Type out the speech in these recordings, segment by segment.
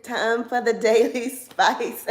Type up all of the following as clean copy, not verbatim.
time for the Daily Spice.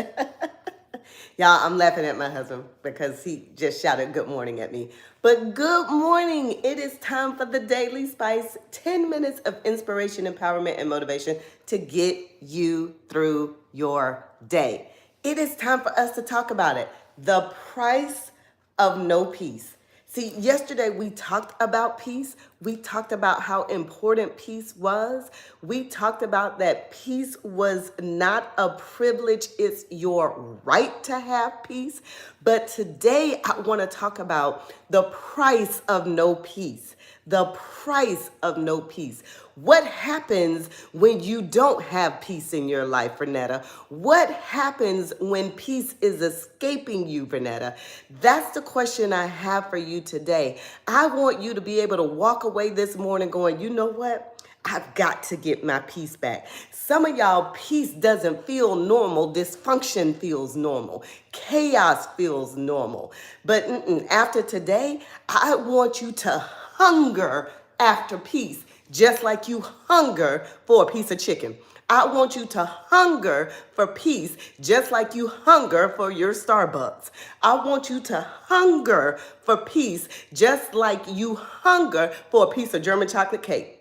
Y'all, I'm laughing at my husband because he just shouted good morning at me. But good morning. It is time for the Daily Spice. 10 minutes of inspiration, empowerment, and motivation to get you through your day. It is time for us to talk about it. The price of no peace. See, yesterday we talked about peace. We talked about how important peace was. We talked about that peace was not a privilege, it's your right to have peace. But today I want to talk about the price of no peace. The price of no peace. What happens when you don't have peace in your life, Renetta? What happens when peace is escaping you, Renetta? That's the question I have for you today. I want you to be able to walk away this morning going, you know what? I've got to get my peace back. Some of y'all, peace doesn't feel normal. Dysfunction feels normal. Chaos feels normal. But after today, I want you to hunger after peace, just like you hunger for a piece of chicken. I want you to hunger for peace, just like you hunger for your Starbucks. I want you to hunger for peace, just like you hunger for a piece of German chocolate cake.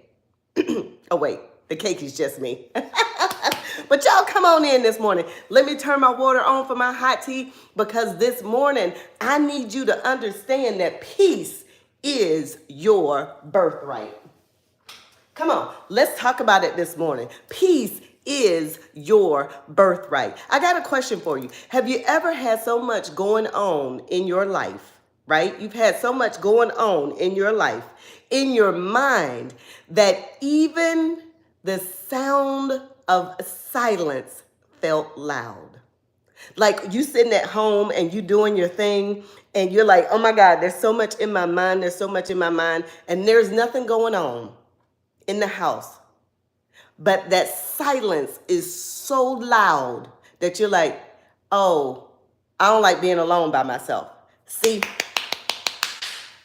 Oh, wait, the cake is just me. But y'all come on in this morning. Let me turn my water on for my hot tea because this morning I need you to understand that peace is your birthright. Come on, let's talk about it this morning. Peace is your birthright. I got a question for you. Have you ever had so much going on in your life, right? You've had so much going on in your life, in your mind, that even the sound of silence felt loud? Like you sitting at home and you doing your thing and you're like, oh my God, there's so much in my mind. There's so much in my mind and there's nothing going on in the house. But that silence is so loud that you're like, oh, I don't like being alone by myself. See,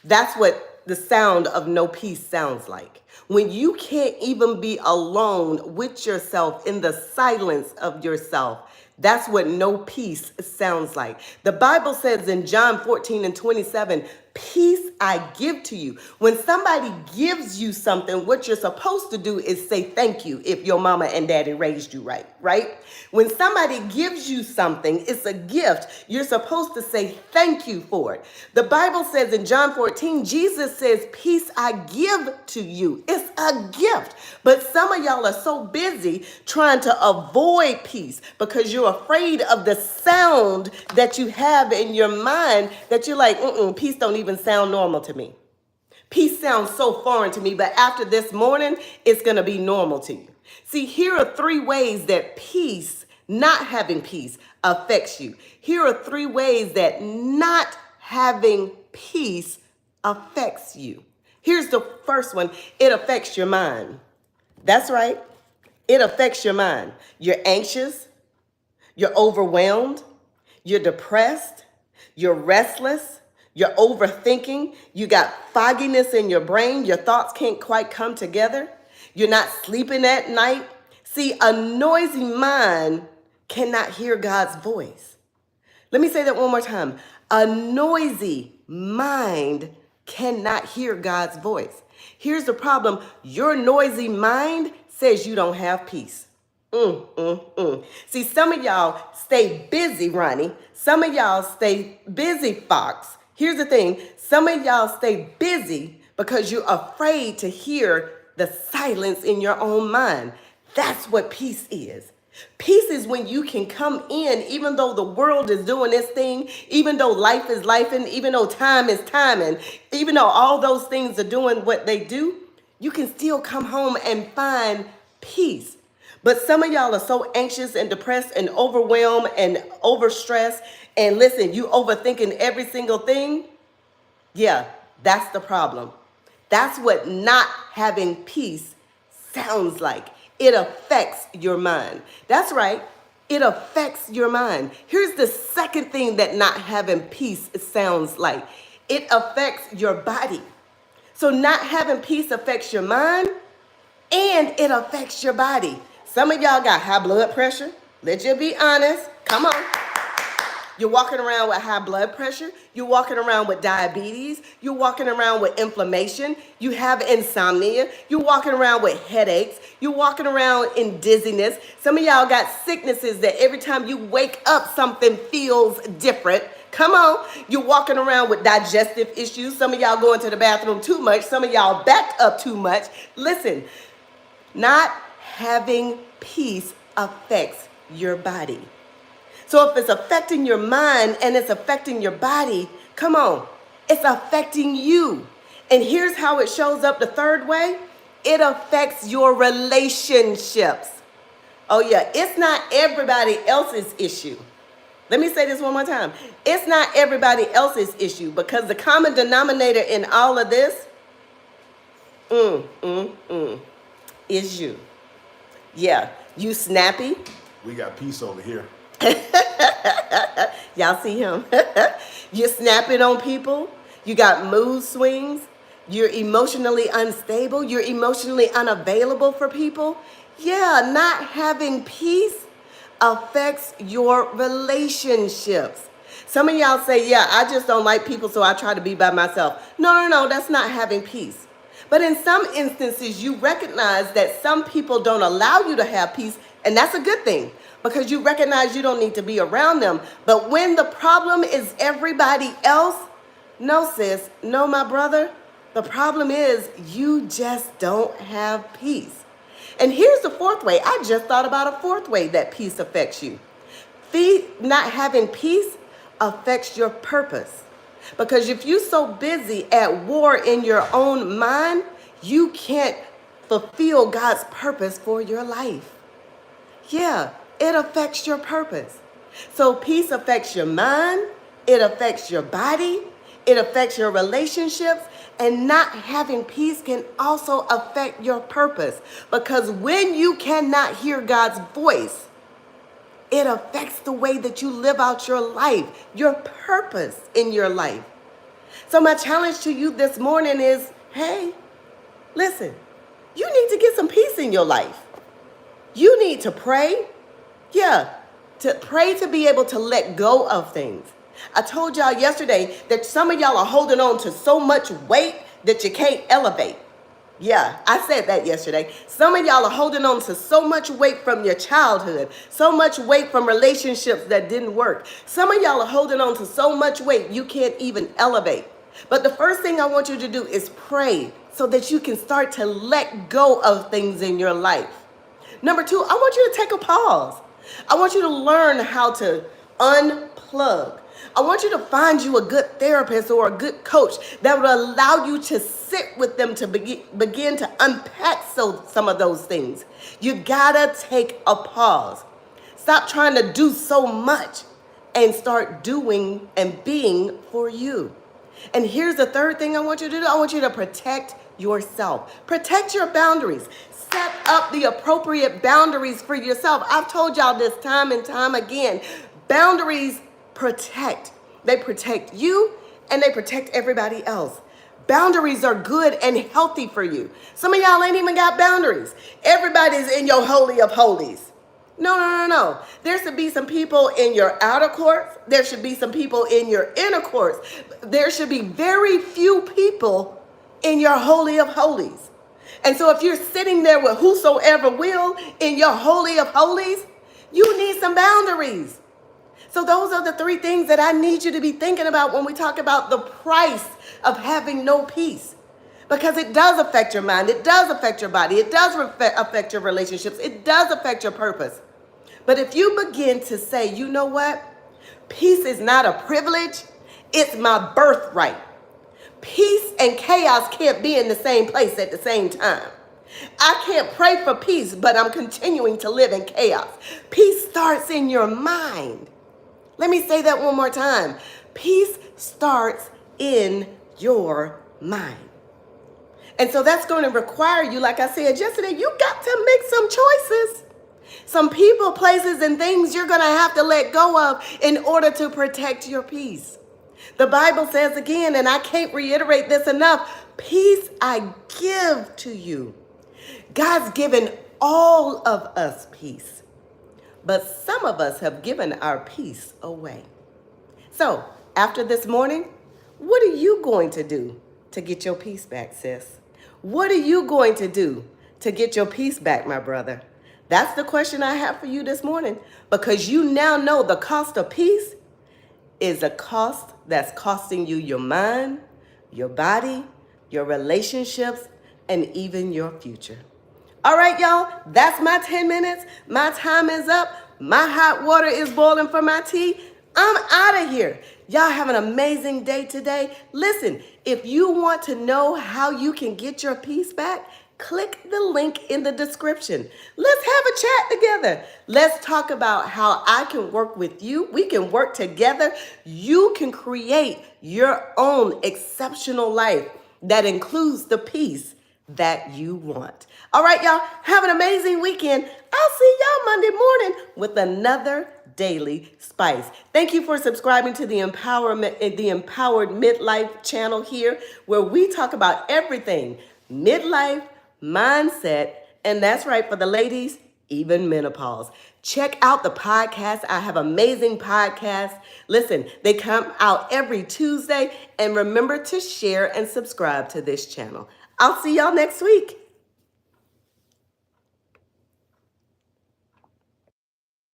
that's what the sound of no peace sounds like. When you can't even be alone with yourself in the silence of yourself, that's what no peace sounds like. The Bible says in John 14:27, peace I give to you. When somebody gives you something, what you're supposed to do is say thank you if your mama and daddy raised you right, right? When somebody gives you something, it's a gift. You're supposed to say thank you for it. The Bible says in John 14, Jesus says, peace I give to you. It's a gift. But some of y'all are so busy trying to avoid peace because you're afraid of the sound that you have in your mind that you're like, peace don't even sound normal to me. Peace sounds so foreign to me, but after this morning, it's going to be normal to you. See, here are 3 ways that peace, not having peace, affects you. Here are 3 ways that not having peace affects you. Here's the first one. It affects your mind. That's right. It affects your mind. You're anxious. You're overwhelmed. You're depressed. You're restless. You're overthinking. You got fogginess in your brain. Your thoughts can't quite come together. You're not sleeping at night. See, a noisy mind cannot hear God's voice. Let me say that one more time. A noisy mind cannot hear God's voice. Here's the problem. Your noisy mind says you don't have peace. See, some of y'all stay busy, Ronnie. Some of y'all stay busy, Fox. Here's the thing. Some of y'all stay busy because you're afraid to hear the silence in your own mind. That's what peace is. Peace is when you can come in, even though the world is doing its thing, even though life is lifing, even though time is timing, even though all those things are doing what they do, you can still come home and find peace. But some of y'all are so anxious and depressed and overwhelmed and overstressed. And listen, you overthinking every single thing. Yeah, that's the problem. That's what not having peace sounds like. It affects your mind. That's right. It affects your mind. Here's the second thing that not having peace sounds like. It affects your body. So not having peace affects your mind and it affects your body. Some of y'all got high blood pressure. Let's just be honest. Come on. You're walking around with high blood pressure. You're walking around with diabetes. You're walking around with inflammation. You have insomnia. You're walking around with headaches. You're walking around in dizziness. Some of y'all got sicknesses that every time you wake up, something feels different. Come on. You're walking around with digestive issues. Some of y'all going to the bathroom too much. Some of y'all backed up too much. Listen, not having peace affects your body. So if it's affecting your mind and it's affecting your body, come on, it's affecting you. And here's how it shows up the third way. It affects your relationships. Oh yeah, it's not everybody else's issue. Let me say this one more time. It's not everybody else's issue, because the common denominator in all of this is you. Yeah, you snappy. We got peace over here. Y'all see him? You're snapping on people. You got mood swings. You're emotionally unstable. You're emotionally unavailable for people. Yeah, not having peace affects your relationships. Some of y'all say, yeah, I just don't like people, so I try to be by myself. No, that's not having peace. But in some instances, you recognize that some people don't allow you to have peace, and that's a good thing, because you recognize you don't need to be around them. But when the problem is everybody else, no, sis, no, my brother, the problem is you just don't have peace. And here's the fourth way. I just thought about a fourth way that peace affects you. Not having peace affects your purpose. Because if you're so busy at war in your own mind, you can't fulfill God's purpose for your life. Yeah, it affects your purpose. So peace affects your mind, it affects your body, it affects your relationships, and not having peace can also affect your purpose. Because when you cannot hear God's voice, it affects the way that you live out your life, your purpose in your life. So my challenge to you this morning is, hey, listen, you need to get some peace in your life. You need to pray. Yeah, to pray to be able to let go of things. I told y'all yesterday that some of y'all are holding on to so much weight that you can't elevate. Yeah, I said that yesterday. Some of y'all are holding on to so much weight from your childhood, so much weight from relationships that didn't work. Some of y'all are holding on to so much weight you can't even elevate. But the first thing I want you to do is pray so that you can start to let go of things in your life. Number two, I want you to take a pause. I want you to learn how to unplug. I want you to find you a good therapist or a good coach that would allow you to sit with them to begin to unpack some of those things. You gotta take a pause. Stop trying to do so much and start doing and being for you. And here's the third thing I want you to do. I want you to protect yourself. Protect your boundaries. Set up the appropriate boundaries for yourself. I've told y'all this time and time again. Boundaries protect. They protect you and they protect everybody else. Boundaries are good and healthy for you. Some of y'all ain't even got boundaries. Everybody's in your holy of holies. No. There should be some people in your outer courts. There should be some people in your inner courts. There should be very few people in your holy of holies. And so if you're sitting there with whosoever will in your holy of holies, you need some boundaries. So those are the three things that I need you to be thinking about when we talk about the price of having no peace. Because it does affect your mind. It does affect your body. It does affect your relationships. It does affect your purpose. But if you begin to say, you know what? Peace is not a privilege. It's my birthright. Peace and chaos can't be in the same place at the same time. I can't pray for peace, but I'm continuing to live in chaos. Peace starts in your mind. Let me say that one more time. Peace starts in your mind. And so that's going to require you, like I said yesterday, you got to make some choices. Some people, places, and things you're going to have to let go of in order to protect your peace. The Bible says again, and I can't reiterate this enough, peace I give to you. God's given all of us peace, but some of us have given our peace away. So, after this morning, what are you going to do to get your peace back, sis? What are you going to do to get your peace back, my brother? That's the question I have for you this morning, because you now know the cost of peace is a cost that's costing you your mind, your body, your relationships, and even your future. All right, y'all, that's my 10 minutes. My time is up. My hot water is boiling for my tea. I'm out of here. Y'all have an amazing day today. Listen, if you want to know how you can get your peace back, click the link in the description. Let's have a chat together. Let's talk about how I can work with you. We can work together. You can create your own exceptional life that includes the peace that you want. All right, y'all, have an amazing weekend. I'll see y'all Monday morning with another Daily Spice. Thank you for subscribing to the Empowered Midlife channel here, where we talk about everything midlife, mindset, and that's right for the ladies, even menopause. Check out the podcast. I have amazing podcasts. Listen, they come out every Tuesday, and remember to share and subscribe to this channel. I'll see y'all next week.